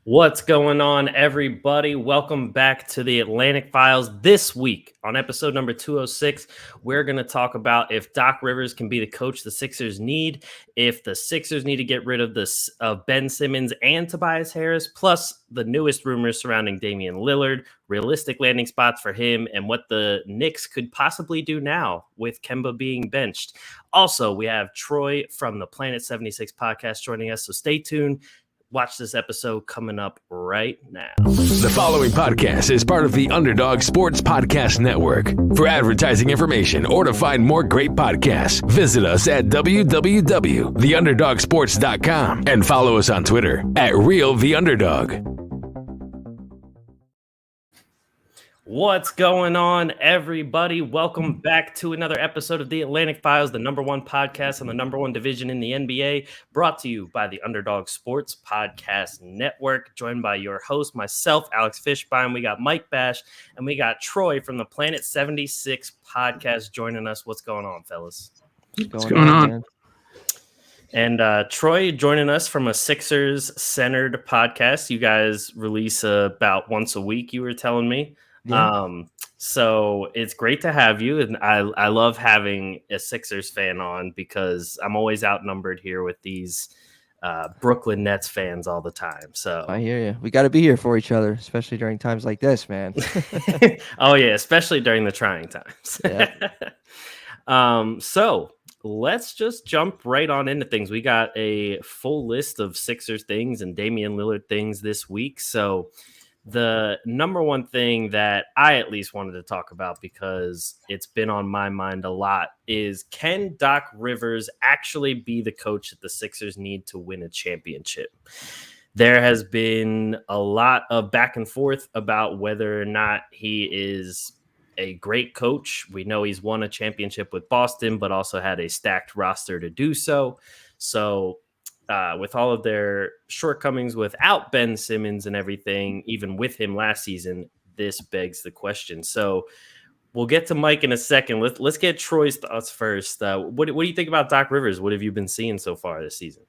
What's going on, everybody? Welcome back to the Atlantic Files. This week on episode number 206, we're going to talk about if Doc Rivers can be the coach the Sixers need, if the Sixers need to get rid of Ben Simmons and Tobias Harris, plus the newest rumors surrounding Damian Lillard, realistic landing spots for him, and what the Knicks could possibly do now with Kemba being benched. Also, we have Troy from the Planet 76 podcast joining us, so stay tuned. Watch this episode coming up right now. The following podcast is part of the Underdog Sports Podcast Network. For advertising information or to find more great podcasts, visit us at www.theunderdogsports.com and follow us on Twitter at RealTheUnderdog. What's going on, everybody? Welcome back to another episode of the Atlantic Files, the number one podcast on the number one division in the NBA, brought to you by the Underdog Sports Podcast Network, joined by your host, myself, Alex Fishbein. We got Mike Bash, and we got Troy from the Planet 76 podcast joining us. What's going on, fellas? What's going on? Man? And Troy joining us from a Sixers-centered podcast. You guys release about once a week, you were telling me. Yeah. So it's great to have you, and I love having a Sixers fan on because I'm always outnumbered here with these Brooklyn Nets fans all the time. So I hear you. We got to be here for each other, especially during times like this, man. Oh yeah, especially during the trying times. Yeah. So let's just jump right on into things. We got a full list of Sixers things and Damian Lillard things this week. So the number one thing that I at least wanted to talk about, because it's been on my mind a lot, is can Doc Rivers actually be the coach that the Sixers need to win a championship? There has been a lot of back and forth about whether or not he is a great coach. We know he's won a championship with Boston, but also had a stacked roster to do so. So with all of their shortcomings without Ben Simmons and everything, even with him last season, this begs the question. So we'll get to Mike in a second. Let's get Troy's thoughts first. What do you think about Doc Rivers? What have you been seeing so far this season?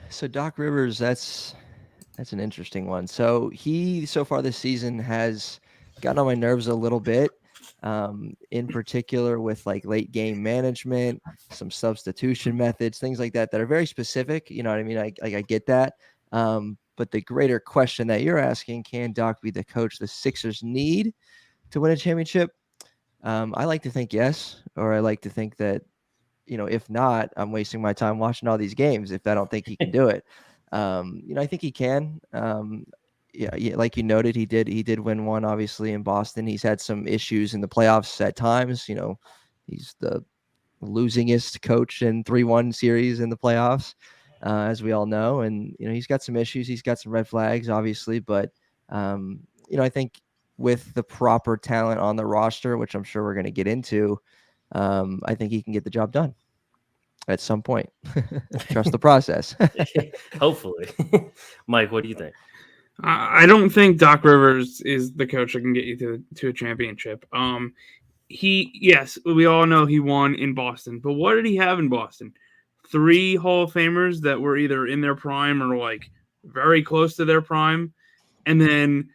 So Doc Rivers, that's an interesting one. So he so far this season has gotten on my nerves a little bit. In particular with like late game management, some substitution methods, things like that are very specific. You know what I mean? I get that. But the greater question that you're asking, can Doc be the coach the Sixers need to win a championship? I like to think yes, or I like to think that, if not, I'm wasting my time watching all these games if I don't think he can do it. I think he can. Yeah, like you noted, he did win one, obviously, in Boston. He's had some issues in the playoffs at times. He's the losingest coach in 3-1 series in the playoffs, as we all know. And, he's got some issues. He's got some red flags, obviously. But, I think with the proper talent on the roster, which I'm sure we're going to get into, I think he can get the job done at some point. Trust the process. Hopefully. Mike, what do you think? I don't think Doc Rivers is the coach that can get you to a championship. Yes, we all know he won in Boston, but what did he have in Boston? 3 Hall of Famers that were either in their prime or like very close to their prime, and then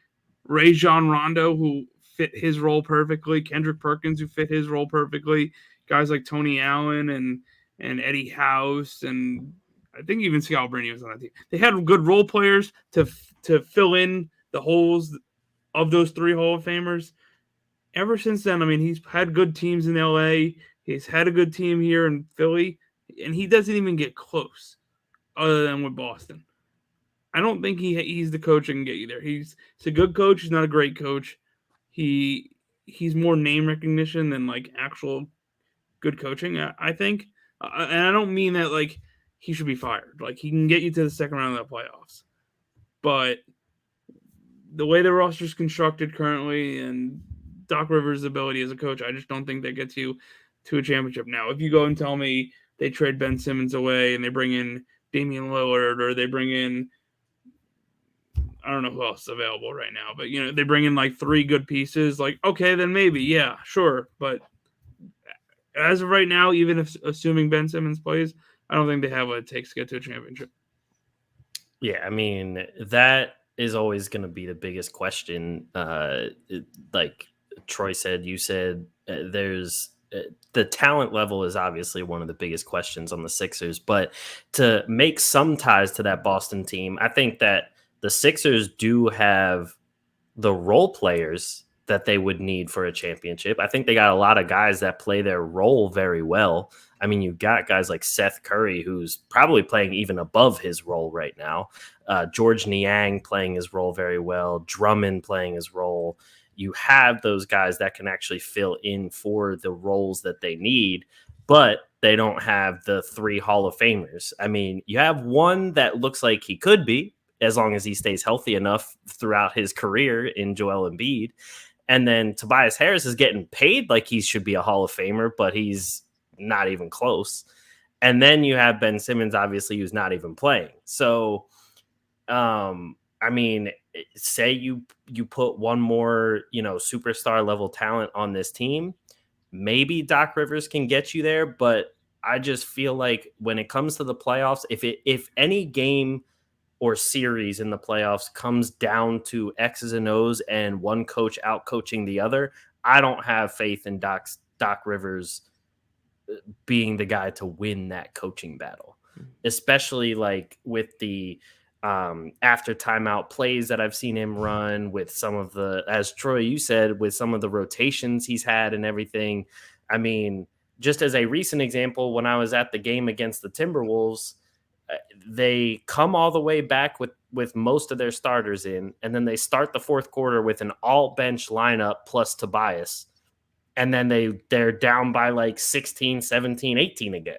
Rajon Rondo, who fit his role perfectly, Kendrick Perkins, who fit his role perfectly, guys like Tony Allen and Eddie House, and I think even Scalabrine was on that team. They had good role players to fill in the holes of those 3 Hall of Famers. Ever since then, I mean, he's had good teams in LA. He's had a good team here in Philly, and he doesn't even get close other than with Boston. I don't think he's the coach that can get you there. He's a good coach. He's not a great coach. He's more name recognition than like actual good coaching, I think. And I don't mean that like he should be fired. Like, he can get you to the second round of the playoffs. But the way the roster is constructed currently and Doc Rivers' ability as a coach, I just don't think that gets you to a championship. Now, if you go and tell me they trade Ben Simmons away and they bring in Damian Lillard, or they bring in, I don't know who else is available right now, but, they bring in like 3 good pieces, like, okay, then maybe, yeah, sure. But as of right now, even if assuming Ben Simmons plays, I don't think they have what it takes to get to a championship. Yeah, I mean, that is always going to be the biggest question. Like Troy said, you said, there's the talent level is obviously one of the biggest questions on the Sixers, but to make some ties to that Boston team, I think that the Sixers do have the role players that they would need for a championship. I think they got a lot of guys that play their role very well. I mean, you've got guys like Seth Curry, who's probably playing even above his role right now. George Niang playing his role very well. Drummond playing his role. You have those guys that can actually fill in for the roles that they need, but they don't have the 3 Hall of Famers. I mean, you have one that looks like he could be, as long as he stays healthy enough throughout his career in Joel Embiid. And then Tobias Harris is getting paid like he should be a Hall of Famer, but he's not even close. And then you have Ben Simmons, obviously, who's not even playing. So, I mean, say you put one more, superstar level talent on this team, maybe Doc Rivers can get you there. But I just feel like when it comes to the playoffs, if any game or series in the playoffs comes down to X's and O's and one coach out coaching the other, I don't have faith in Doc Rivers being the guy to win that coaching battle, especially like with the after timeout plays that I've seen him run, with some of the, as Troy, you said, with some of the rotations he's had and everything. I mean, just as a recent example, when I was at the game against the Timberwolves, they come all the way back with most of their starters in, and then they start the fourth quarter with an all bench lineup plus Tobias. And then they're down by like 16, 17, 18 again.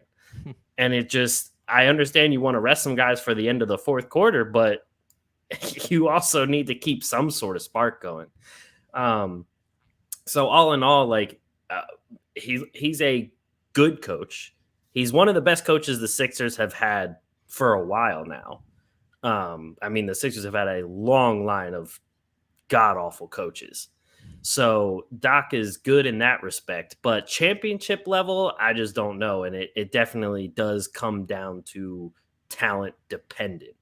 And it just, I understand you want to rest some guys for the end of the fourth quarter, but you also need to keep some sort of spark going. So all in all, like he's a good coach. He's one of the best coaches the Sixers have had for a while now. I mean, the Sixers have had a long line of god-awful coaches. So Doc is good in that respect, but championship level, I just don't know. And it definitely does come down to talent dependent.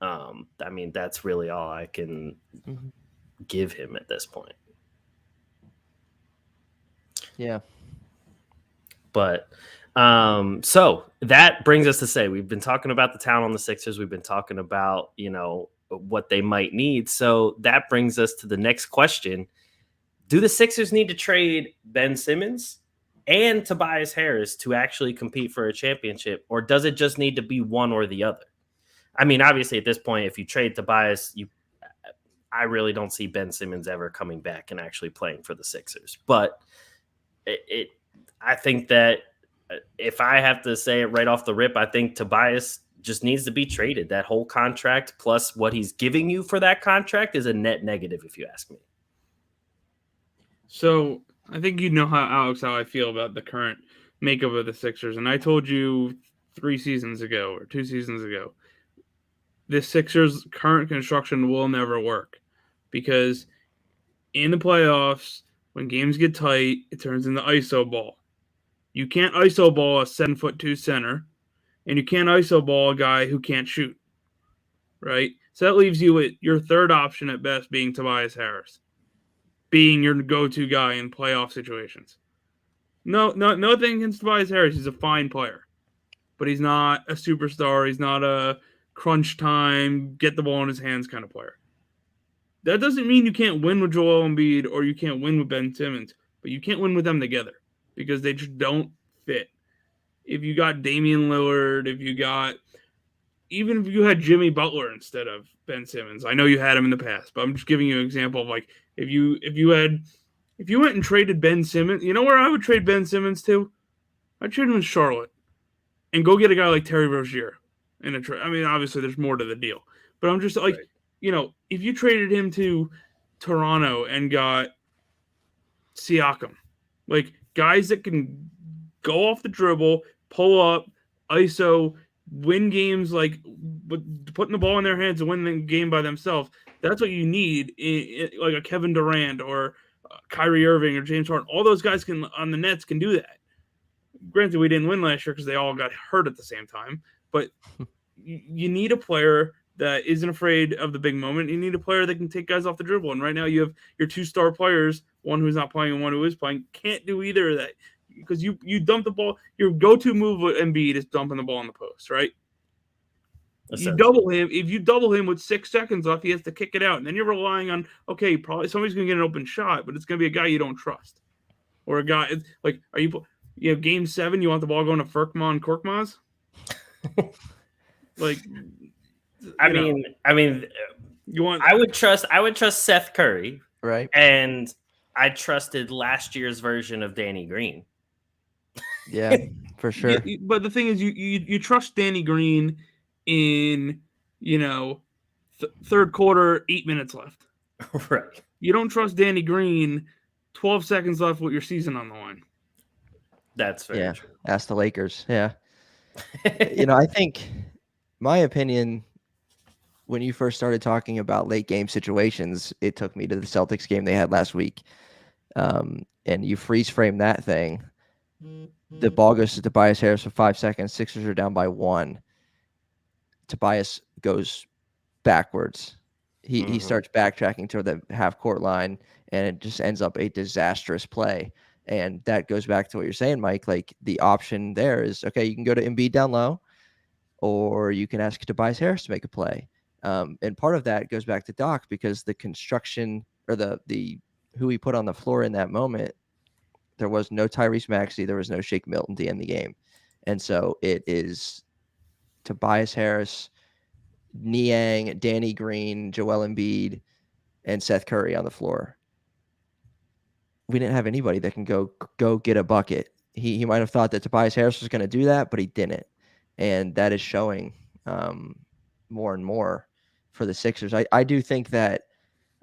I mean, that's really all I can give him at this point. Yeah. But so that brings us to say, we've been talking about the talent on the Sixers. We've been talking about, what they might need. So that brings us to the next question. Do the Sixers need to trade Ben Simmons and Tobias Harris to actually compete for a championship, or does it just need to be one or the other? I mean, obviously at this point, if you trade Tobias, I really don't see Ben Simmons ever coming back and actually playing for the Sixers. But I think that if I have to say it right off the rip, I think Tobias just needs to be traded. That whole contract plus what he's giving you for that contract is a net negative, if you ask me. So I think you know how I feel about the current makeup of the Sixers. And I told you 3 seasons ago or 2 seasons ago, the Sixers' current construction will never work, because in the playoffs, when games get tight, it turns into ISO ball. You can't ISO ball a 7'2" center, and you can't ISO ball a guy who can't shoot, right? So that leaves you with your third option at best being Tobias Harris, being your go-to guy in playoff situations. Nothing against Tobias Harris. He's a fine player, but he's not a superstar. He's not a crunch time, get the ball in his hands kind of player. That doesn't mean you can't win with Joel Embiid or you can't win with Ben Simmons, but you can't win with them together because they just don't fit. If you got Damian Lillard, even if you had Jimmy Butler instead of Ben Simmons, I know you had him in the past, but I'm just giving you an example of like if you went and traded Ben Simmons, you know where I would trade Ben Simmons to? I'd trade him in Charlotte and go get a guy like Terry Rozier in a trade. I mean, obviously there's more to the deal, but I'm just like, right. If you traded him to Toronto and got Siakam, like guys that can go off the dribble, pull up, ISO, win games, like putting the ball in their hands and win the game by themselves. That's what you need, like a Kevin Durant or Kyrie Irving or James Harden. All those guys on the Nets can do that. Granted, we didn't win last year because they all got hurt at the same time, but you need a player that isn't afraid of the big moment. You need a player that can take guys off the dribble. And right now you have your 2 star players, one who's not playing and one who is playing. Can't do either of that because you dump the ball. Your go-to move with Embiid is dumping the ball in the post, right? You double him. If you double him with 6 seconds left, he has to kick it out. And then you're relying on, okay, probably somebody's going to get an open shot, but it's going to be a guy you don't trust. Or a guy, like, game 7, you want the ball going to Furkma and Korkmaz? Like, I mean, you want. I would trust Seth Curry, right? And I trusted last year's version of Danny Green. Yeah, for sure. But the thing is, you trust Danny Green in third quarter, 8 minutes left. Right. You don't trust Danny Green 12 seconds left with your season on the line. That's very true. Ask the Lakers. Yeah. I think my opinion, when you first started talking about late game situations, it took me to the Celtics game they had last week. And you freeze frame that thing. The ball goes to Tobias Harris for 5 seconds. Sixers are down by 1. Tobias goes backwards. He starts backtracking toward the half court line, and it just ends up a disastrous play. And that goes back to what you're saying, Mike. Like, the option there is, okay, you can go to Embiid down low, or you can ask Tobias Harris to make a play. And part of that goes back to Doc, because the construction or the who he put on the floor in that moment, there was no Tyrese Maxey, there was no Shake Milton to end the game. And so it is Tobias Harris, Niang, Danny Green, Joel Embiid, and Seth Curry on the floor. We didn't have anybody that can go get a bucket. He might have thought that Tobias Harris was going to do that, but he didn't. And that is showing more and more for the Sixers. I do think that,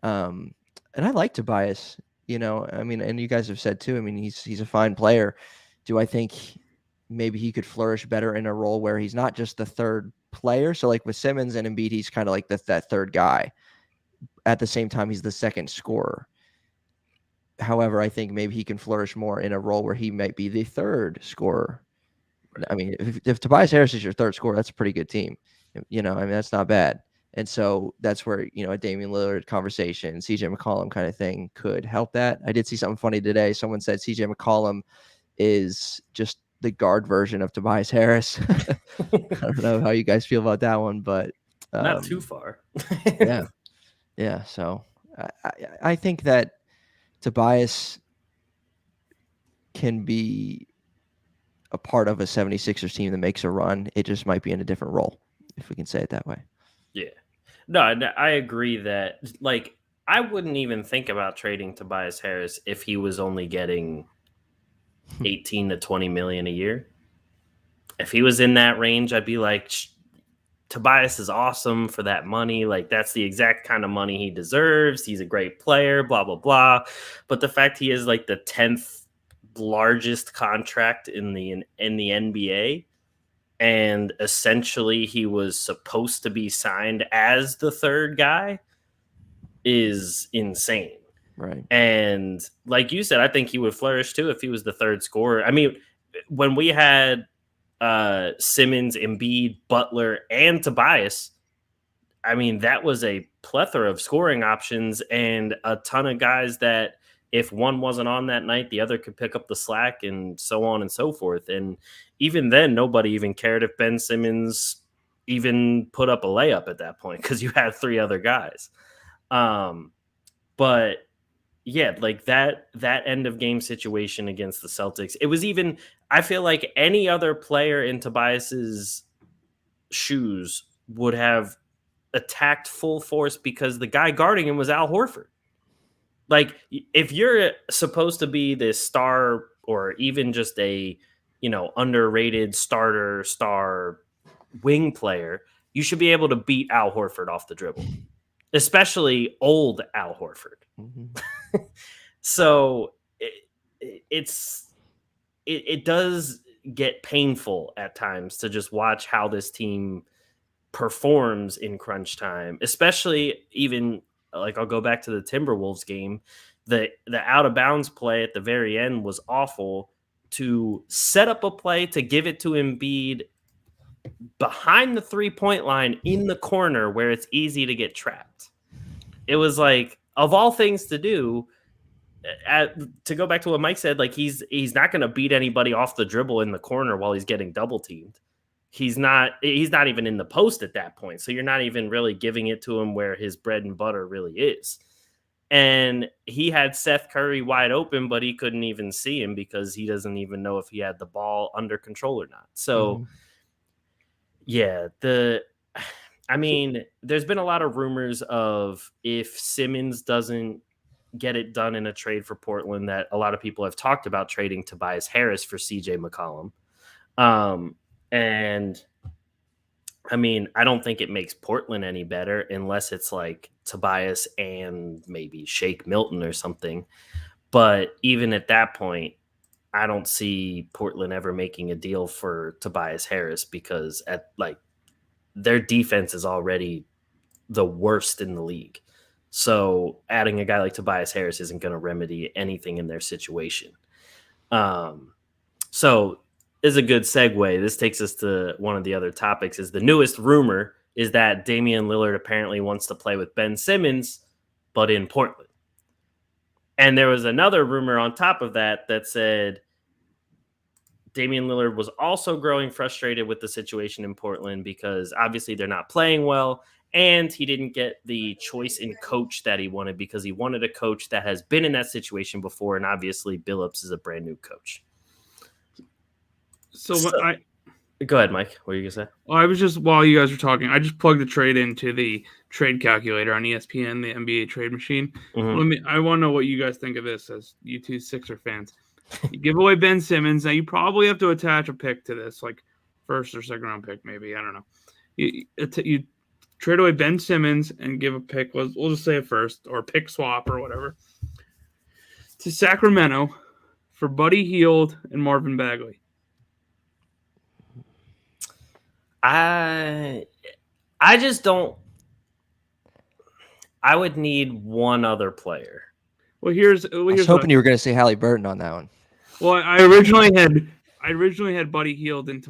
and I like Tobias, and you guys have said too, he's a fine player. Do I think maybe he could flourish better in a role where he's not just the third player? So like with Simmons and Embiid, he's kind of like that third guy. At the same time, he's the second scorer. However, I think maybe he can flourish more in a role where he might be the third scorer. If Tobias Harris is your third scorer, that's a pretty good team. That's not bad. And so that's where, a Damian Lillard conversation, CJ McCollum kind of thing could help that. I did see something funny today. Someone said CJ McCollum is just the guard version of Tobias Harris. I don't know how you guys feel about that one, but not too far. Yeah. So I think that Tobias can be a part of a 76ers team that makes a run. It just might be in a different role, if we can say it that way. Yeah. No, I agree that, like, I wouldn't even think about trading Tobias Harris if he was only getting 18 to 20 million a year. If he was in that range, I'd be like, Tobias is awesome for that money. Like, that's the exact kind of money he deserves. He's a great player, blah, blah, blah. But the fact he is like the 10th largest contract in the NBA, and essentially he was supposed to be signed as the third guy, is insane. Right. And like you said, I think he would flourish too if he was the third scorer. When we had Simmons, Embiid, Butler, and Tobias, that was a plethora of scoring options and a ton of guys that if one wasn't on that night, the other could pick up the slack, and so on and so forth. And even then, nobody even cared if Ben Simmons even put up a layup at that point, because you had 3 other guys. But yeah, like that end of game situation against the Celtics, it was even, I feel like any other player in Tobias's shoes would have attacked full force, because the guy guarding him was Al Horford. Like, if you're supposed to be this star, or even just a, underrated star wing player, you should be able to beat Al Horford off the dribble, especially old Al Horford. Mm-hmm. So it does get painful at times to just watch how this team performs in crunch time, especially even, like, I'll go back to the Timberwolves game. The out of bounds play at the very end was awful. To set up a play to give it to Embiid behind the 3-point line in the corner where it's easy to get trapped. It was like, of all things to do, to go back to what Mike said, like he's not going to beat anybody off the dribble in the corner while he's getting double teamed. He's not even in the post at that point. So you're not even really giving it to him where his bread and butter really is. And he had Seth Curry wide open, but he couldn't even see him because he doesn't even know if he had the ball under control or not. So yeah, there's been a lot of rumors of if Simmons doesn't get it done in a trade for Portland, that a lot of people have talked about trading Tobias Harris for CJ McCollum. And I mean, I don't think it makes Portland any better unless it's like Tobias and maybe Shake Milton or something. But even at that point, I don't see Portland ever making a deal for Tobias Harris because their defense is already the worst in the league. So adding a guy like Tobias Harris isn't going to remedy anything in their situation. So is a good segue. This takes us to one of the other topics. Is the newest rumor is that Damian Lillard apparently wants to play with Ben Simmons, but in Portland. And there was another rumor on top of that said Damian Lillard was also growing frustrated with the situation in Portland because obviously they're not playing well. And he didn't get the choice in coach that he wanted because he wanted a coach that has been in that situation before. And obviously Billups is a brand new coach. So go ahead, Mike. What are you going to say? Well, I was just, while you guys were talking, I just plugged the trade into the trade calculator on ESPN, the NBA trade machine. Mm-hmm. I want to know what you guys think of this as you two Sixer fans. You give away Ben Simmons. Now, you probably have to attach a pick to this, like first or second round pick, maybe. I don't know. You trade away Ben Simmons and give a pick. We'll just say a first or pick swap or whatever to Sacramento for Buddy Hield and Marvin Bagley. I just don't. I would need one other player. I was hoping you were going to say Halliburton on that one. Well, I originally had Buddy Hield and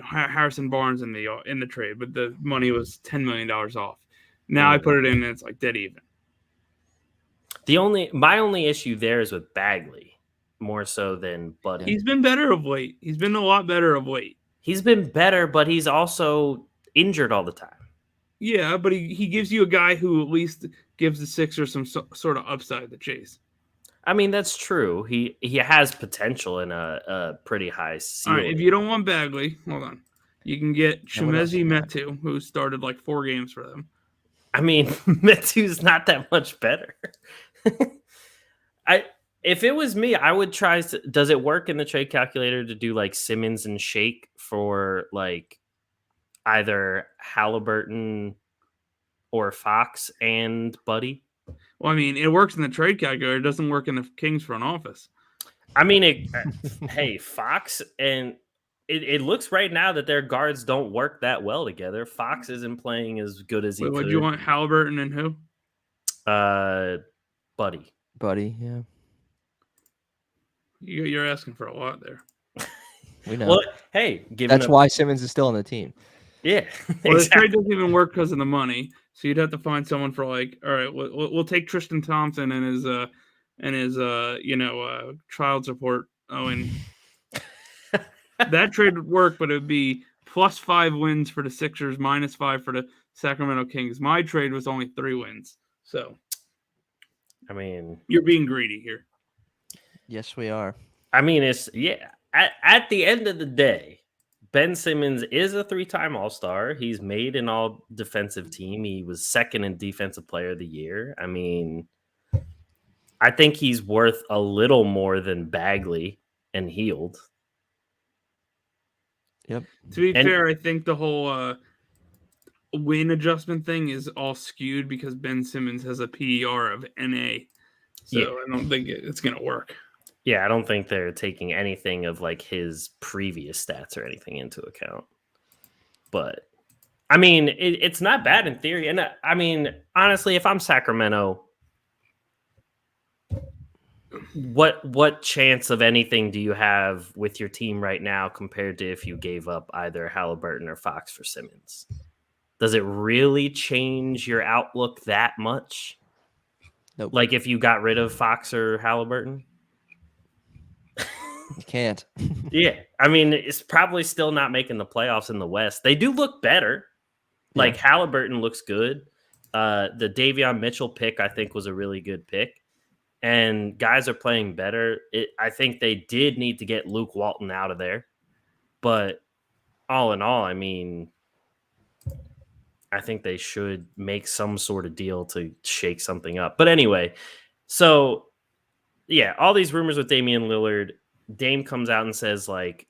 Harrison Barnes in the trade, but the money was $10 million off. Now I put it in, and it's like dead even. My only issue there is with Bagley, more so than Buddy. He's been better of late. He's been a lot better of late. He's been better, but he's also injured all the time. Yeah, but he gives you a guy who at least gives the Sixers some sort of upside to chase. I mean, that's true. He has potential in a pretty high ceiling. All right, if you don't want Bagley, hold on. You can get Chimezie Metu, who started like 4 games for them. I mean, Metu's not that much better. If it was me, I would try. Does it work in the trade calculator to do like Simmons and Shake for like either Halliburton or Fox and Buddy? Well, I mean, it works in the trade calculator. It doesn't work in the Kings front office. I mean, hey, Fox and it looks right now that their guards don't work that well together. Fox isn't playing as good as he could. Would you want Halliburton and who? Buddy. Buddy, yeah. You're asking for a lot there. We know. Well, hey, that's why Simmons is still on the team. Yeah. Well, the trade doesn't even work because of the money. So you'd have to find someone for like, all right, we'll take Tristan Thompson and his child support owing. That trade would work, but it would be +5 wins for the Sixers, -5 for the Sacramento Kings. My trade was only 3 wins. So, I mean, you're being greedy here. Yes, we are. I mean, at the end of the day, Ben Simmons is a 3-time All-Star. He's made an all-defensive team. He was second in Defensive Player of the Year. I mean, I think he's worth a little more than Bagley and Hield. Yep. To be fair, I think the whole win adjustment thing is all skewed because Ben Simmons has a PER of NA. So yeah. I don't think it's going to work. Yeah, I don't think they're taking anything of like his previous stats or anything into account. But I mean, it's not bad in theory. And I mean, honestly, if I'm Sacramento, what chance of anything do you have with your team right now compared to if you gave up either Halliburton or Fox for Simmons? Does it really change your outlook that much? Nope. Like if you got rid of Fox or Halliburton? You can't. Yeah. I mean, it's probably still not making the playoffs in the West. They do look better. Like Halliburton looks good. The Davion Mitchell pick, I think, was a really good pick. And guys are playing better. I think they did need to get Luke Walton out of there. But all in all, I mean, I think they should make some sort of deal to shake something up. But anyway, so yeah, all these rumors with Damian Lillard. Dame comes out and says like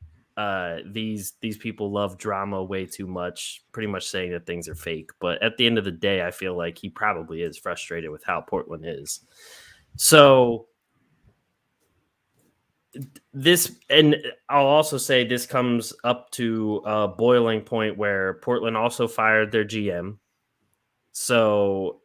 these people love drama way too much, pretty much saying that things are fake. But at the end of the day, I feel like he probably is frustrated with how Portland is. So this, and I'll also say this comes up to a boiling point where Portland also fired their GM. So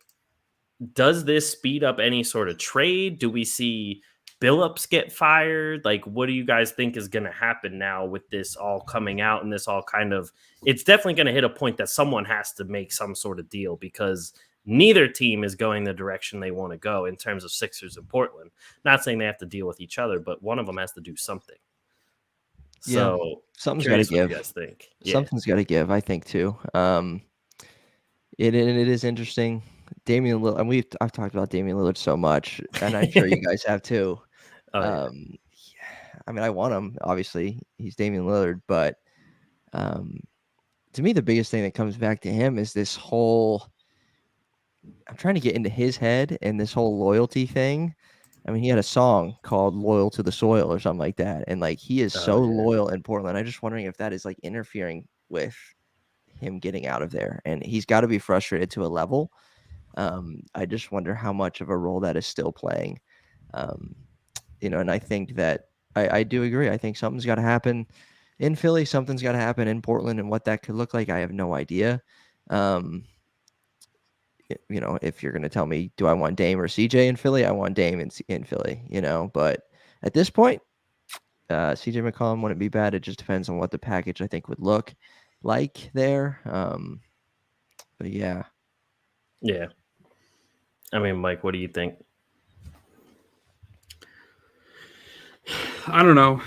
does this speed up any sort of trade? Do we see Billups get fired? Like, what do you guys think is going to happen now with this all coming out and this all kind of, it's definitely going to hit a point that someone has to make some sort of deal because neither team is going the direction they want to go in terms of Sixers and Portland. Not saying they have to deal with each other, but one of them has to do something. So something's got to give. What you guys think? Something's got to give, I think, too. It is interesting. Damian Lillard, and I've talked about Damian Lillard so much, and I'm sure you guys have too. I mean, I want him. Obviously, he's Damian Lillard, but to me, the biggest thing that comes back to him is this whole. I'm trying to get into his head and this whole loyalty thing. I mean, he had a song called "Loyal to the Soil" or something like that, and like he is so loyal in Portland. I'm just wondering if that is like interfering with him getting out of there, and he's got to be frustrated to a level. I just wonder how much of a role that is still playing. And I think that I do agree. I think something's got to happen in Philly. Something's got to happen in Portland, and what that could look like, I have no idea. If you're going to tell me, do I want Dame or CJ in Philly? I want Dame in Philly, but at this point, CJ McCollum wouldn't be bad. It just depends on what the package I think would look like there. But yeah. Yeah. I mean, Mike, what do you think? I don't know.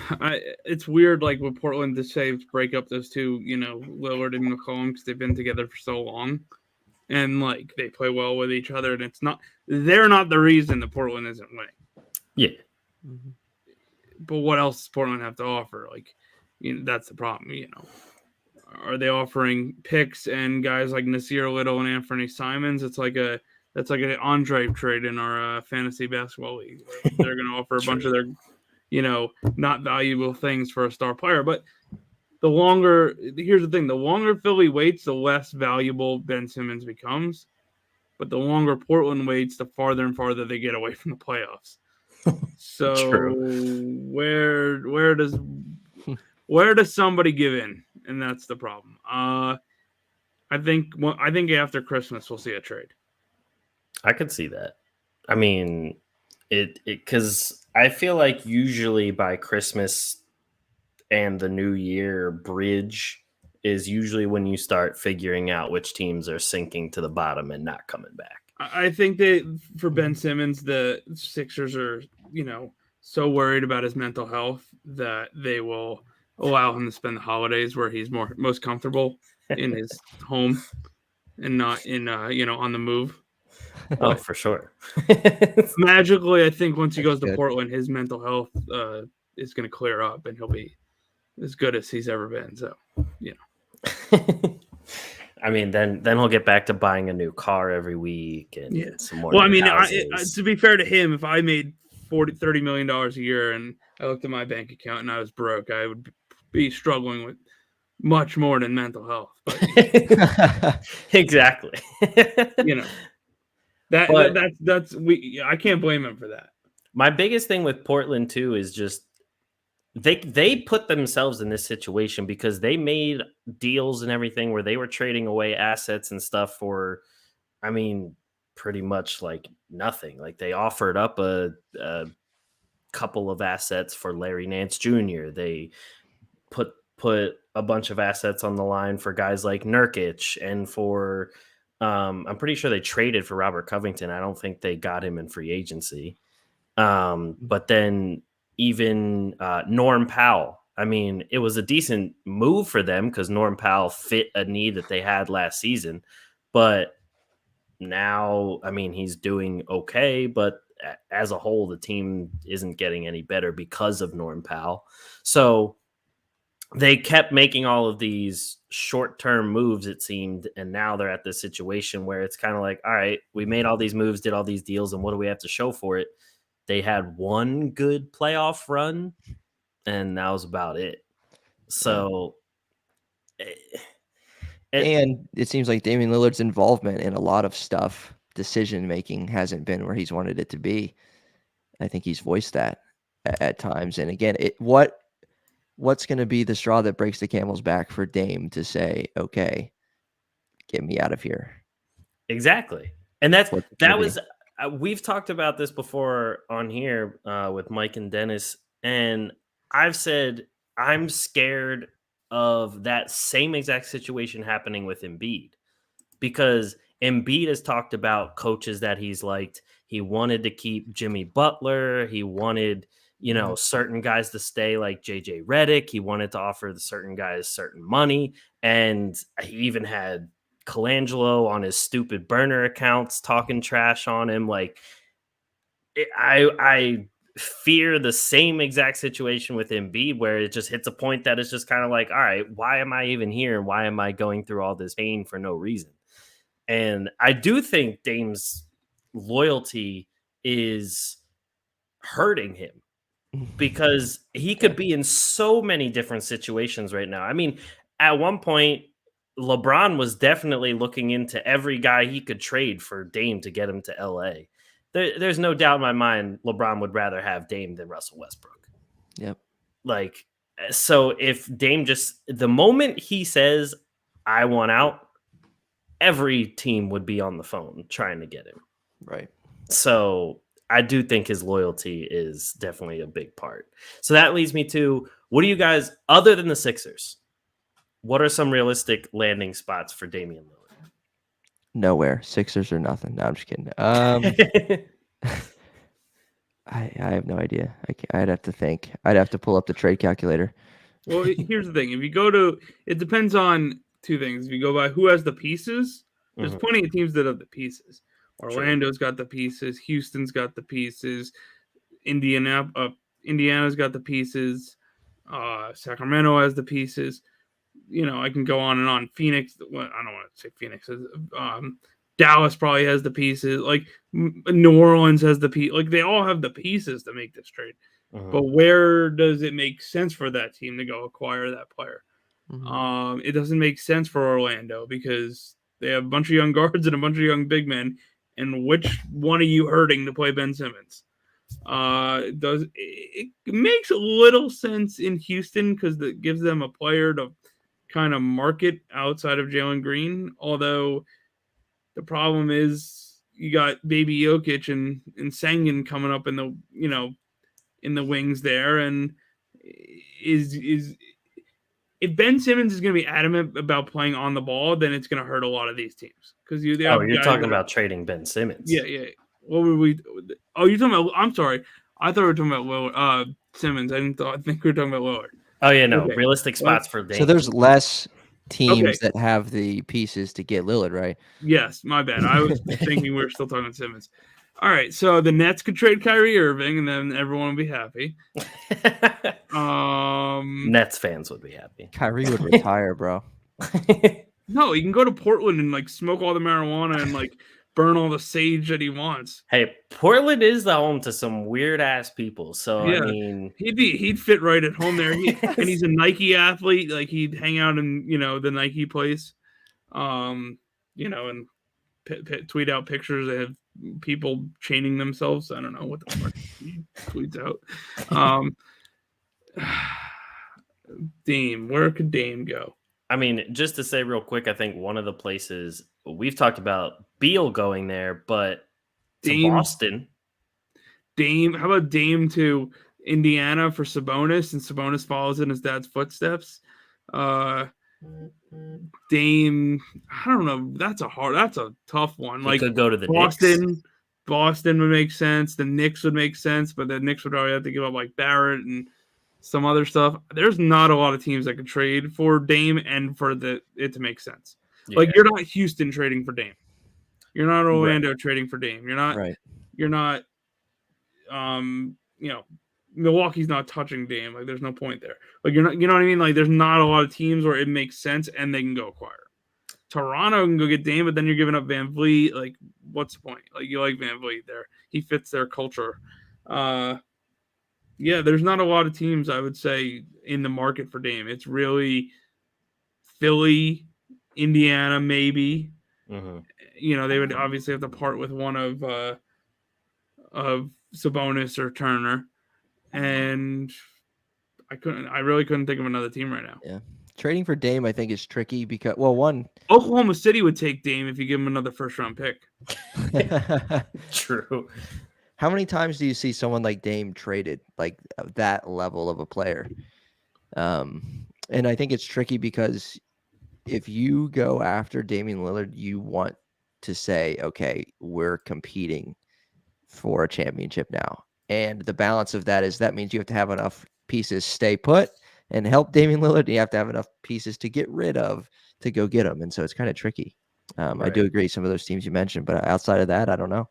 It's weird, like with Portland to say break up those two, Lillard and McCollum because they've been together for so long, and like they play well with each other, and they're not the reason that Portland isn't winning. Yeah. Mm-hmm. But what else does Portland have to offer? Like, that's the problem. Are they offering picks and guys like Nasir Little and Anthony Simons? That's like an Andre trade in our fantasy basketball league. They're going to offer a bunch of their, not valuable things for a star player. But here's the thing: the longer Philly waits, the less valuable Ben Simmons becomes. But the longer Portland waits, the farther and farther they get away from the playoffs. So True. where does somebody give in? And that's the problem. I think after Christmas we'll see a trade. I could see that. I mean, because I feel like usually by Christmas and the New Year bridge is usually when you start figuring out which teams are sinking to the bottom and not coming back. I think that for Ben Simmons, the Sixers are, so worried about his mental health that they will allow him to spend the holidays where he's most comfortable in his home and not in on the move. Oh, for sure. Magically, I think once he goes to Portland, his mental health is going to clear up and he'll be as good as he's ever been. So, I mean, then he'll get back to buying a new car every week and some more. Well, I mean, to be fair to him, if I made $30 million a year and I looked at my bank account and I was broke, I would be struggling with much more than mental health. But, exactly. I can't blame him for that. My biggest thing with Portland too is just they put themselves in this situation because they made deals and everything where they were trading away assets and stuff for, I mean, pretty much like nothing. Like they offered up a couple of assets for Larry Nance Jr. They put a bunch of assets on the line for guys like Nurkic and for I'm pretty sure they traded for Robert Covington. I don't think they got him in free agency. But then even Norm Powell. I mean, it was a decent move for them because Norm Powell fit a need that they had last season. But now, I mean, he's doing okay, but as a whole, the team isn't getting any better because of Norm Powell. So they kept making all of these short-term moves, it seemed, and now they're at this situation where it's kind of like, all right, we made all these moves, did all these deals, and what do we have to show for it? They had one good playoff run, and that was about it. So, and it seems like Damian Lillard's involvement in a lot of stuff, decision-making, hasn't been where he's wanted it to be. I think he's voiced that at times. And again, what's going to be the straw that breaks the camel's back for Dame to say, okay, get me out of here? Exactly. And we've talked about this before on here with Mike and Dennis, and I've said I'm scared of that same exact situation happening with Embiid, because Embiid has talked about coaches that he's liked. He wanted to keep Jimmy Butler. He wanted, certain guys to stay, like JJ Redick. He wanted to offer the certain guys certain money. And he even had Colangelo on his stupid burner accounts talking trash on him. Like, I fear the same exact situation with Embiid, where it just hits a point that it's just kind of like, all right, why am I even here? Why am I going through all this pain for no reason? And I do think Dame's loyalty is hurting him, because he could be in so many different situations right now. I mean, at one point, LeBron was definitely looking into every guy he could trade for Dame to get him to LA. There's no doubt in my mind LeBron would rather have Dame than Russell Westbrook. Yep. Like, so if Dame the moment he says, I want out, every team would be on the phone trying to get him. Right. So I do think his loyalty is definitely a big part. So that leads me to, what do you guys, other than the Sixers, what are some realistic landing spots for Damian Lillard? Nowhere. Sixers or nothing. No, I'm just kidding. I have no idea. I'd have to think. I'd have to pull up the trade calculator. Well, here's the thing. If you go to, it depends on two things. If you go by who has the pieces, there's plenty of teams that have the pieces. Orlando's got the pieces. Houston's got the pieces. Indiana's got the pieces. Sacramento has the pieces. I can go on and on. Phoenix, I don't want to say Phoenix. Dallas probably has the pieces. Like, New Orleans has the piece. Like, they all have the pieces to make this trade. But where does it make sense for that team to go acquire that player? It doesn't make sense for Orlando, because they have a bunch of young guards and a bunch of young big men. And which one are you hurting to play Ben Simmons? It makes a little sense in Houston, because it gives them a player to kind of market outside of Jalen Green. Although the problem is you got baby Jokic and Sengun coming up in the in the wings there, and is if Ben Simmons is going to be adamant about playing on the ball, then it's going to hurt a lot of these teams, because you're talking about trading Ben Simmons. Yeah. What were we? Oh, you're talking about? I'm sorry. I thought we were talking about Lillard, Simmons. I think we were talking about Lillard. Oh yeah, no. Okay. Realistic spots for Dame. So there's less teams that have the pieces to get Lillard, right? Yes, my bad. I was thinking we were still talking about Simmons. All right, so the Nets could trade Kyrie Irving, and then everyone would be happy. Nets fans would be happy. Kyrie would retire, bro. No, he can go to Portland and smoke all the marijuana and burn all the sage that he wants. Hey, Portland is the home to some weird ass people. So yeah, I mean, he'd fit right at home there. Yes. And he's a Nike athlete. Like, he'd hang out in the Nike place, and tweet out pictures that have people chaining themselves. I don't know what the fuck he tweets out. Dame, where could Dame go? I mean, just to say real quick, I think one of the places we've talked about Beal going there, but to Boston. Dame. How about Dame to Indiana for Sabonis, and Sabonis follows in his dad's footsteps. Dame, I don't know. That's a tough one. He Like could go to the Knicks. Boston would make sense. The Knicks would make sense, but the Knicks would probably have to give up like Barrett and some other stuff. There's not a lot of teams that could trade for Dame and for it to make sense. Yeah. Like you're not Houston trading for Dame. You're not Orlando Right. trading for Dame. You're not. Right. You're not. Milwaukee's not touching Dame. Like there's no point there. Like you're not. You know what I mean? Like there's not a lot of teams where it makes sense and they can go acquire. Toronto can go get Dame, but then you're giving up Van Vliet. Like, what's the point? Like, you like Van Vliet there. He fits their culture. Yeah, there's not a lot of teams, I would say, in the market for Dame. It's really Philly, Indiana, maybe. Mm-hmm. They would obviously have to part with one of Sabonis or Turner. And I really couldn't think of another team right now. Yeah. Trading for Dame, I think, is tricky because, one, Oklahoma City would take Dame if you give him another first-round pick. True. How many times do you see someone like Dame traded, like that level of a player? And I think it's tricky because if you go after Damian Lillard, you want to say, okay, we're competing for a championship now. And the balance of that means you have to have enough pieces stay put and help Damian Lillard. You have to have enough pieces to get rid of to go get him. And so it's kind of tricky. Right. I do agree some of those teams you mentioned, but outside of that, I don't know.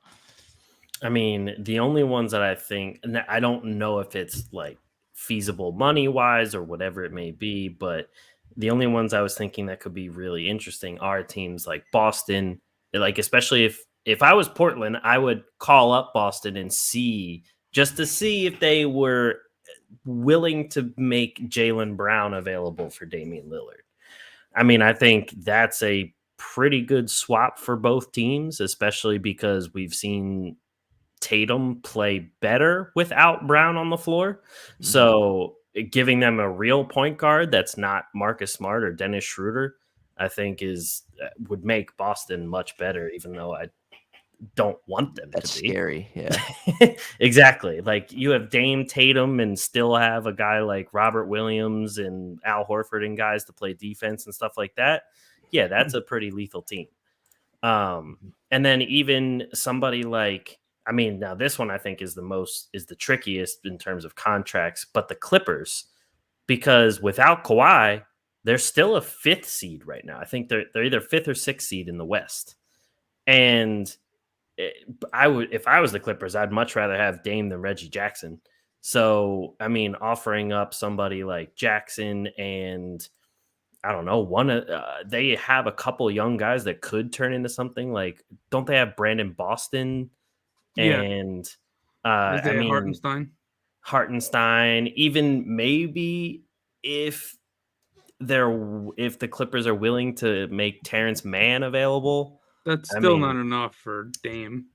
I mean, the only ones that I think, and I don't know if it's like feasible money wise or whatever it may be, but the only ones I was thinking that could be really interesting are teams like Boston. Like, especially if I was Portland, I would call up Boston and see if they were willing to make Jaylen Brown available for Damian Lillard. I mean, I think that's a pretty good swap for both teams, especially because we've seen Tatum play better without Brown on the floor. Mm-hmm. So giving them a real point guard that's not Marcus Smart or Dennis Schroeder, I think would make Boston much better, even though I don't want them That's to be. Scary. Yeah. Exactly. Like you have Dame, Tatum, and still have a guy like Robert Williams and Al Horford and guys to play defense and stuff like that. Yeah, that's a pretty lethal team. And then even somebody like, I mean, now this one I think is the trickiest in terms of contracts, but the Clippers, because without Kawhi, they're still a 5th seed right now. I think they're either 5th or 6th seed in the West. And if I was the Clippers, I'd much rather have Dame than Reggie Jackson. So, I mean, offering up somebody like Jackson and I don't know, they have a couple young guys that could turn into something. Like, don't they have Brandon Boston? Yeah. And I mean, Hartenstein, even maybe if the Clippers are willing to make Terrence Mann available. That's still not enough for Dame.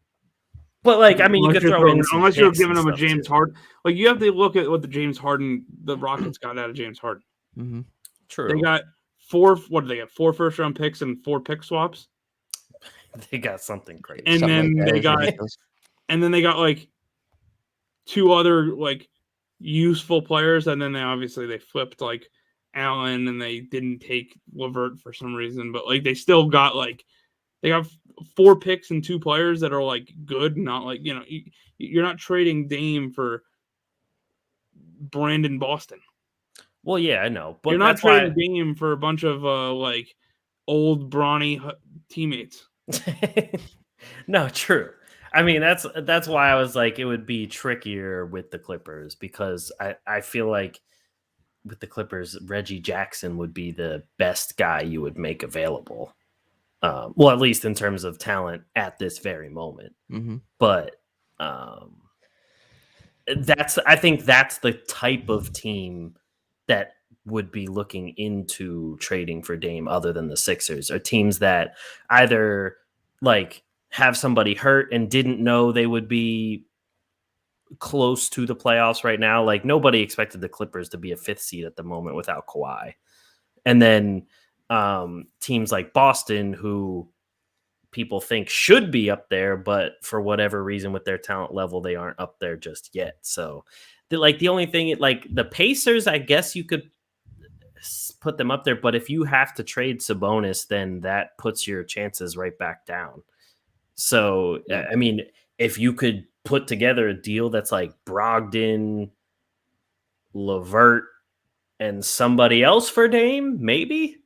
But like, I mean, you could throw in unless you're giving him a James Harden. Like you have to look at what the Rockets got out of James Harden. Mm-hmm. True. They got 4. What did they get? 4 first-round picks and 4 pick swaps. They got something crazy. And then they got like 2 other like useful players, and then they flipped like Allen, and they didn't take LeVert for some reason, but like they still got like they have 4 picks and 2 players that are like good, not like you're not trading Dame for Brandon Boston. Well, yeah, I know, but you're not trading Dame for a bunch of like old brawny teammates. No, true. I mean, that's why I was like, it would be trickier with the Clippers because I feel like with the Clippers, Reggie Jackson would be the best guy you would make available. Well, at least in terms of talent at this very moment. Mm-hmm. But I think that's the type of team that would be looking into trading for Dame other than the Sixers, or teams that either like have somebody hurt and didn't know they would be close to the playoffs right now. Like nobody expected the Clippers to be a 5th seed at the moment without Kawhi. And then teams like Boston, who people think should be up there, but for whatever reason with their talent level, they aren't up there just yet. So the only thing, like the Pacers, I guess you could put them up there, but if you have to trade Sabonis, then that puts your chances right back down. So, I mean, if you could put together a deal that's like Brogdon, LeVert, and somebody else for Dame, maybe,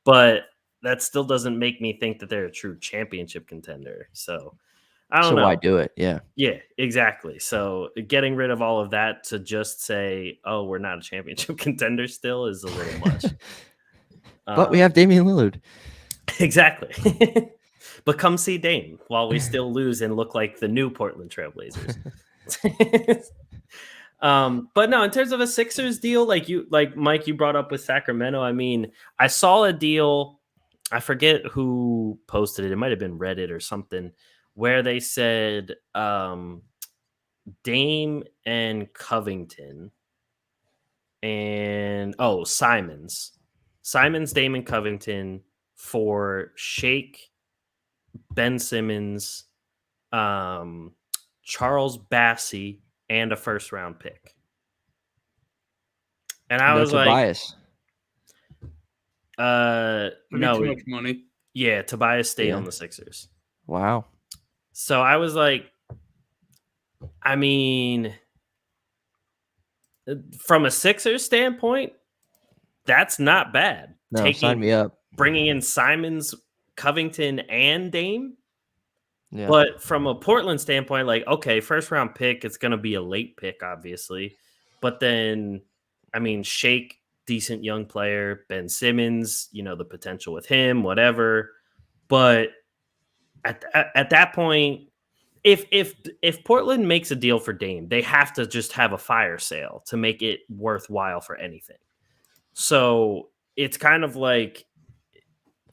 but that still doesn't make me think that they're a true championship contender. So I don't know. Why do it? Yeah. Yeah, exactly. So getting rid of all of that to just say, oh, we're not a championship contender still is a little much. But we have Damian Lillard. Exactly. But come see Dame while we still lose and look like the new Portland Trailblazers. But no, in terms of a Sixers deal, like Mike, you brought up with Sacramento. I mean, I saw a deal. I forget who posted it. It might have been Reddit or something, where they said Dame and Covington and Simons, Dame and Covington for Shake, Ben Simmons, Charles Bassey, and a first round pick. And I was Tobias. No, too much money. Yeah, Tobias stayed on the Sixers. Wow. So I was like, I mean, from a Sixers standpoint, that's not bad. No, sign me up. Bringing in Simons, Covington, and Dame. Yeah. But from a Portland standpoint, like, okay, first round pick, it's going to be a late pick, obviously. But then, I mean, Shake, decent young player. Ben Simmons, the potential with him, whatever. But at that point, if Portland makes a deal for Dame, they have to just have a fire sale to make it worthwhile for anything. So it's kind of like,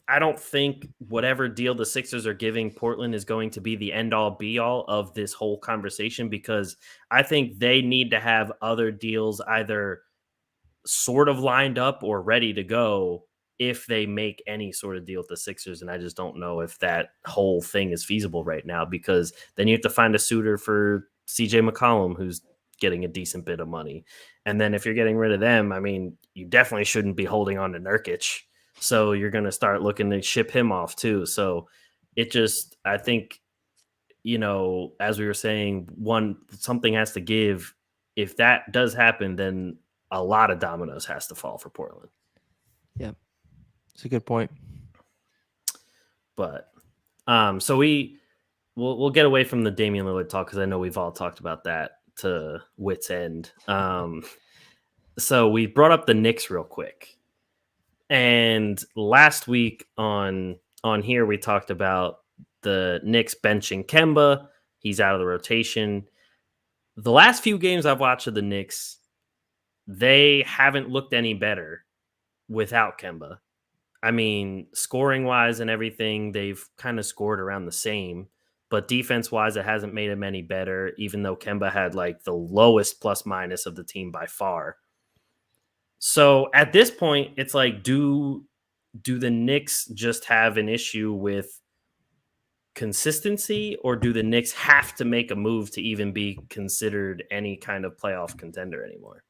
I don't think whatever deal the Sixers are giving Portland is going to be the end all be all of this whole conversation, because I think they need to have other deals either sort of lined up or ready to go if they make any sort of deal with the Sixers. And I just don't know if that whole thing is feasible right now, because then you have to find a suitor for CJ McCollum, who's getting a decent bit of money. And then if you're getting rid of them, I mean, you definitely shouldn't be holding on to Nurkic. So you're going to start looking to ship him off too. So it just, I think, as we were saying, something has to give. If that does happen, then a lot of dominoes has to fall for Portland. Yeah, it's a good point. But so we'll get away from the Damian Lillard talk, because I know we've all talked about that to wit's end. So we brought up the Knicks real quick. And last week on here, we talked about the Knicks benching Kemba. He's out of the rotation. The last few games I've watched of the Knicks, they haven't looked any better without Kemba. I mean, scoring-wise and everything, they've kind of scored around the same. But defense-wise, it hasn't made them any better, even though Kemba had like the lowest plus-minus of the team by far. So at this point, it's like, do the Knicks just have an issue with consistency, or do the Knicks have to make a move to even be considered any kind of playoff contender anymore?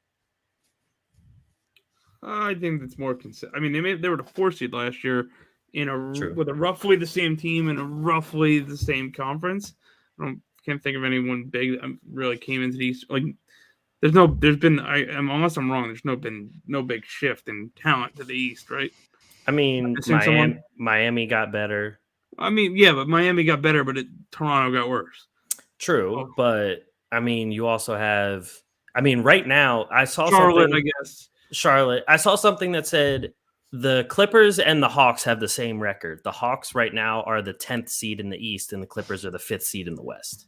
I think that's more consistent. I mean, they were the 4th seed last year True. with a roughly the same team in a roughly the same conference. Can't think of anyone big that really came into these. Like, unless I'm wrong, there's been no big shift in talent to the East, right? I mean, Miami got better. I mean, yeah, but Miami got better, but Toronto got worse. True, but I mean, you also have. I mean, right now, I saw Charlotte, something. I guess. Charlotte. I saw something that said the Clippers and the Hawks have the same record. The Hawks right now are the 10th seed in the East, and the Clippers are the 5th seed in the West.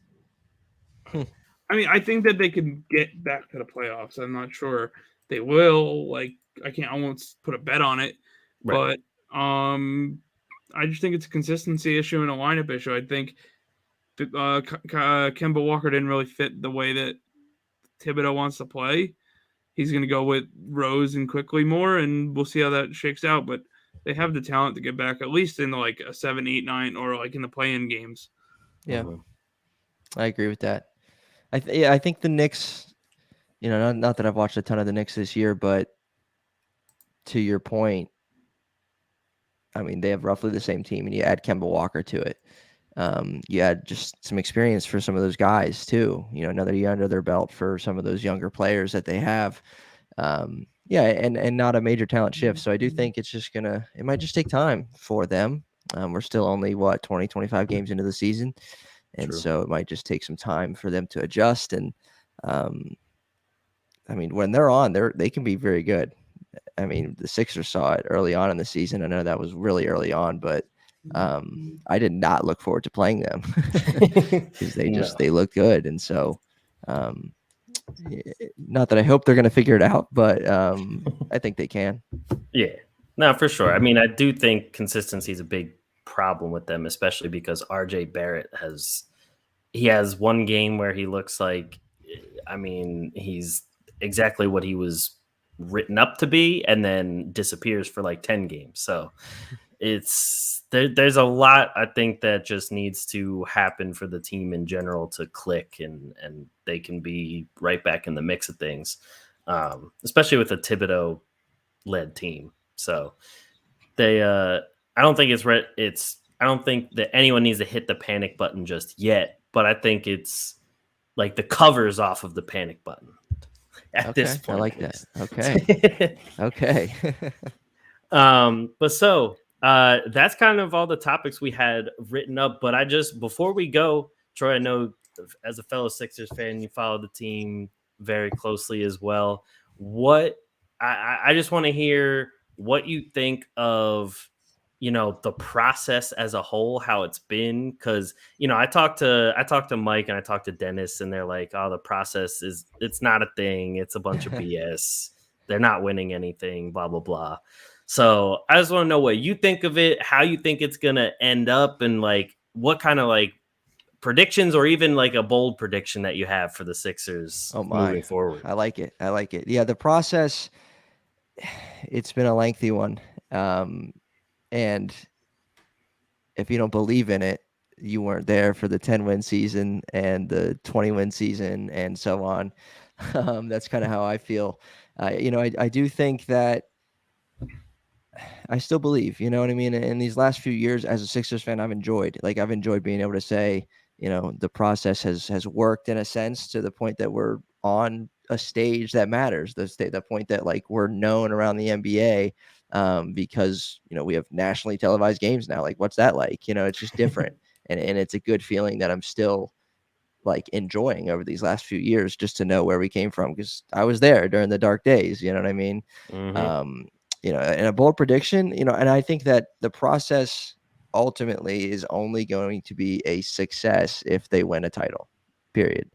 I mean, I think that they can get back to the playoffs. I'm not sure they will. Like, I won't put a bet on it, right. But I just think it's a consistency issue and a lineup issue. I think Kemba Walker didn't really fit the way that Thibodeau wants to play. He's going to go with Rose and Quickly more, and we'll see how that shakes out. But they have the talent to get back at least in like a 7, 8, 9, or like in the play-in games. Yeah, I agree with that. I think the Knicks, not that I've watched a ton of the Knicks this year, but to your point, I mean, they have roughly the same team, and you add Kemba Walker to it. You add just some experience for some of those guys too. Another year under their belt for some of those younger players that they have. And not a major talent shift. So I do think it's just it might just take time for them. We're still only 20, 25 games into the season. And True. So it might just take some time for them to adjust. And I mean, when they're on, they can be very good. I mean, the Sixers saw it early on in the season. I know that was really early on, but I did not look forward to playing them because they look good. And so, not that I hope they're going to figure it out, but I think they can. Yeah, no, for sure. I mean, I do think consistency is a big problem with them, especially because RJ Barrett has one game where he looks like, I mean, he's exactly what he was written up to be, and then disappears for like 10 games. So there's a lot, I think, that just needs to happen for the team in general to click, and they can be right back in the mix of things, especially with a Thibodeau led team. So I don't think I don't think that anyone needs to hit the panic button just yet, but I think it's like the covers off of the panic button at this point. I like that. Okay. Okay. But so that's kind of all the topics we had written up. But before we go, Troy, I know as a fellow Sixers fan, you follow the team very closely as well. I just want to hear what you think of, the process as a whole, how it's been. Because, I talked to Mike and I talked to Dennis, and they're like, oh, the process it's not a thing. It's a bunch of BS. They're not winning anything, blah, blah, blah. So I just want to know what you think of it, how you think it's going to end up, and like what kind of like predictions, or even like a bold prediction that you have for the Sixers moving forward. I like it. Yeah, the process, it's been a lengthy one. And if you don't believe in it, you weren't there for the 10-win season and the 20-win season and so on. That's kind of how I feel. I do think that I still believe, you know what I mean? In these last few years as a Sixers fan, I've enjoyed being able to say, the process has worked in a sense, to the point that we're on a stage that matters, the point that like we're known around the NBA, because, we have nationally televised games now. Like, what's that like? It's just different. and it's a good feeling that I'm still like enjoying over these last few years, just to know where we came from, because I was there during the dark days. You know what I mean? Mm-hmm. And a bold prediction, and I think that the process ultimately is only going to be a success if they win a title, period.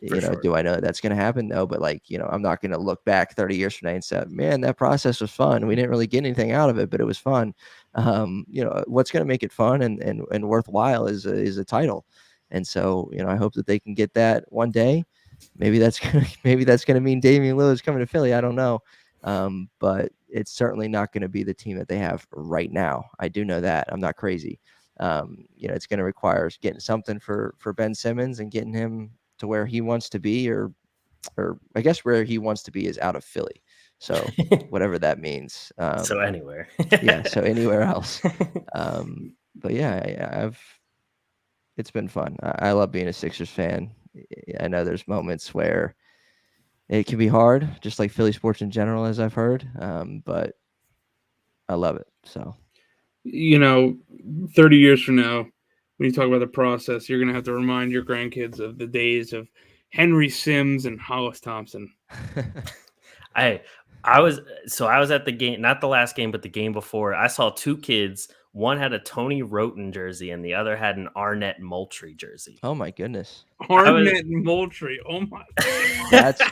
Sure. Do I know that's going to happen? No, but like, I'm not going to look back 30 years from now and say, man, that process was fun. We didn't really get anything out of it, but it was fun. What's going to make it fun and worthwhile is a title. And so, I hope that they can get that one day. Maybe that's going to mean Damian Lillard is coming to Philly. I don't know. But it's certainly not going to be the team that they have right now. I do know that. I'm not crazy. It's going to require getting something for Ben Simmons and getting him to where he wants to be, or I guess where he wants to be is out of Philly. So whatever that means. So anywhere. So anywhere else. But yeah, it's been fun. I love being a Sixers fan. I know there's moments where it can be hard, just like Philly sports in general, as I've heard. But I love it. So, 30 years from now, when you talk about the process, you're going to have to remind your grandkids of the days of Henry Sims and Hollis Thompson. I was at the game, not the last game, but the game before. I saw two kids. One had a Tony Roten jersey and the other had an Arnett Moultrie jersey. Oh my goodness. Arnett Moultrie. Oh my God. That's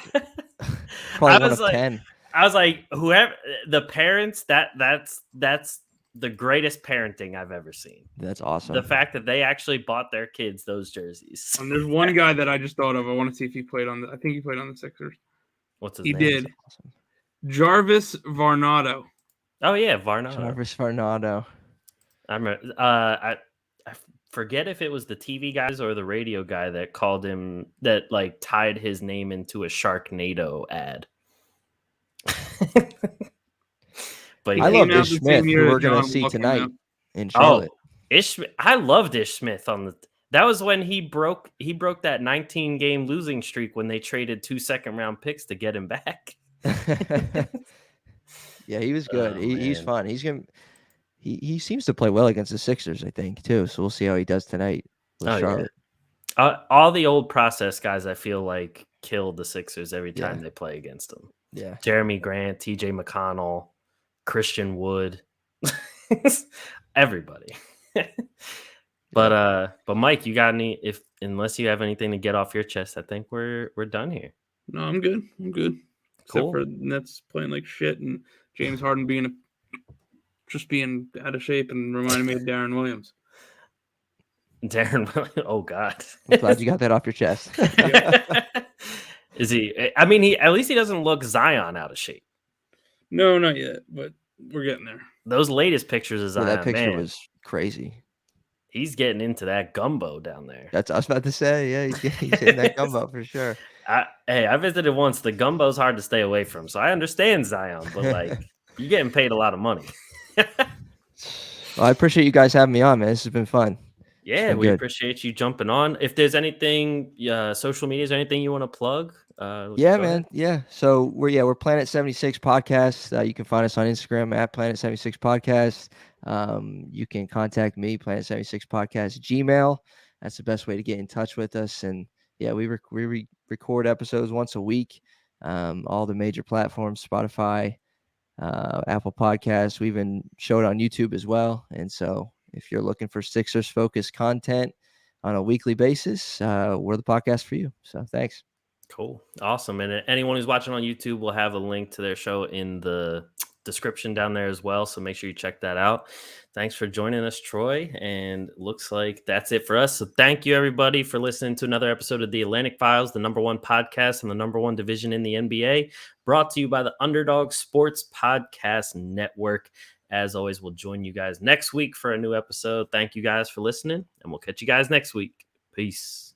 probably one of 10. I was like, whoever the parents, that's the greatest parenting I've ever seen. That's awesome. The fact that they actually bought their kids those jerseys. And there's one guy that I just thought of. I want to see if he played I think he played on the Sixers. What's his name? He did. Awesome. Jarvis Varnado. Oh yeah, Varnado. Jarvis Varnado. I remember. I forget if it was the TV guys or the radio guy that called him that like tied his name into a Sharknado ad. But He I came love out Ish the Smith, same who year we're as gonna John see Walker tonight now. in Charlotte. I loved Ish Smith on the. That was when he broke that 19-game losing streak when they traded 2 second-round picks to get him back. Yeah, he was good. Oh, He's man. fun. He seems to play well against the Sixers, I think, too. So we'll see how he does tonight with Oh, yeah. Charlotte. All the old process guys, I feel like, kill the Sixers every time they play against them. Yeah. Jeremy Grant, TJ McConnell, Christian Wood, everybody. But Mike, you got any? Unless you have anything to get off your chest, I think we're done here. No, I'm good. Except for the Nets playing like shit and James Harden being out of shape and reminding me of Darren Williams. Oh God. I'm glad you got that off your chest. Is he? I mean, at least he doesn't look Zion out of shape. No, not yet, but we're getting there. Those latest pictures of Zion, that picture man, was crazy. he's getting into that gumbo down there. That's what I was about to say. Yeah, he's hitting that gumbo for sure. I visited once. The gumbo's hard to stay away from, so I understand Zion, but like you're getting paid a lot of money. Well, I appreciate you guys having me on, man. This has been fun. Yeah, we appreciate you jumping on. If there's anything, social media, is anything you want to plug? Yeah, man. Ahead. Yeah. So we're Planet 76 Podcast. You can find us on Instagram at Planet 76 Podcast. You can contact me, Planet 76 Podcast Gmail. That's the best way to get in touch with us. And yeah, we record episodes once a week. All the major platforms, Spotify, Apple Podcasts. We even show it on YouTube as well. And so if you're looking for Sixers focused content on a weekly basis, we're the podcast for you. So thanks. Cool. Awesome. And anyone who's watching on YouTube will have a link to their show in the description down there as well. So make sure you check that out. Thanks for joining us, Troy. And looks like that's it for us. So thank you, everybody, for listening to another episode of the Atlantic Files, the #1 podcast and the #1 division in the NBA, brought to you by the Underdog Sports Podcast Network. As always, we'll join you guys next week for a new episode. Thank you guys for listening, and we'll catch you guys next week. Peace.